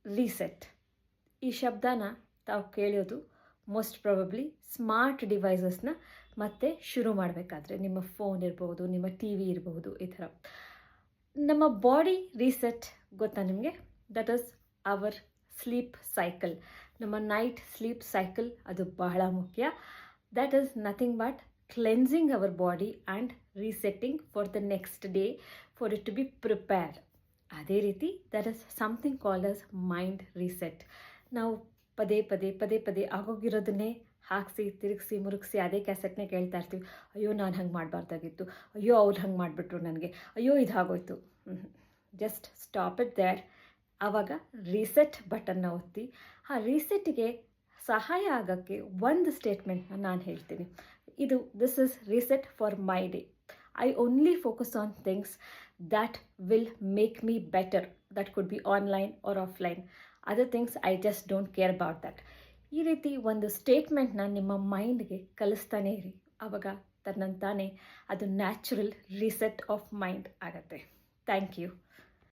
Reset ಈ ಶಬ್ದನ ತಾವು ಕೇಳೋದು ಮೋಸ್ಟ್ ಪ್ರಾಬಬ್ಲಿ ಸ್ಮಾರ್ಟ್ ಡಿವೈಸಸ್ನ ಮತ್ತೆ ಶುರು ಮಾಡಬೇಕಾದ್ರೆ, ನಿಮ್ಮ ಫೋನ್ ಇರ್ಬೋದು, ನಿಮ್ಮ ಟಿ ವಿ ಇರಬಹುದು, ಈ ಥರ. ನಮ್ಮ ಬಾಡಿ ರೀಸೆಟ್ ಗೊತ್ತಾ ನಿಮಗೆ? That is our sleep cycle. ನಮ್ಮ ನೈಟ್ ಸ್ಲೀಪ್ ಸೈಕಲ್ ಅದು ಬಹಳ ಮುಖ್ಯ. That is nothing but cleansing our body and resetting for the next day, for it to be prepared. ಅದೇ ರೀತಿ that is something called as mind reset. ನಾವು ಪದೇ ಪದೇ ಪದೇ ಪದೇ ಆಗೋಗಿರೋದನ್ನೇ ಹಾಕಿಸಿ ತಿರುಗಿಸಿ ಮುರುಗಿಸಿ ಅದೇ ಕ್ಯಾಸೆಟ್ನೇ ಕೇಳ್ತಾ ಇರ್ತೀವಿ. ಅಯ್ಯೋ ನಾನು ಹಂಗೆ ಮಾಡಬಾರ್ದಾಗಿತ್ತು, ಅಯ್ಯೋ ಅವ್ರು ಹಂಗೆ ಮಾಡಿಬಿಟ್ರು ನನಗೆ, ಅಯ್ಯೋ ಇದಾಗೋಯ್ತು. Just stop it there. ಆವಾಗ ರೀಸೆಟ್ ಬಟನ್ನ ಒತ್ತಿ ಆ ರೀಸೆಟ್ಗೆ ಸಹಾಯ ಆಗೋಕ್ಕೆ ಒಂದು ಸ್ಟೇಟ್ಮೆಂಟ್ನ ನಾನು ಹೇಳ್ತೀನಿ. This is reset for my day. I only focus on things that will make me better. That could be online or offline. Other things I just don't care about that. ಈ ರೀತಿ ಒಂದು ಸ್ಟೇಟ್ಮೆಂಟ್ನ ನಿಮ್ಮ ಮೈಂಡ್ಗೆ ಕಲಿಸ್ತಾನೆ ಇರಿ. ಆವಾಗ ತನ್ನಂತಾನೆ ಅದು ನ್ಯಾಚುರಲ್ ರೀಸೆಟ್ ಆಫ್ ಮೈಂಡ್ ಆಗುತ್ತೆ. Thank you.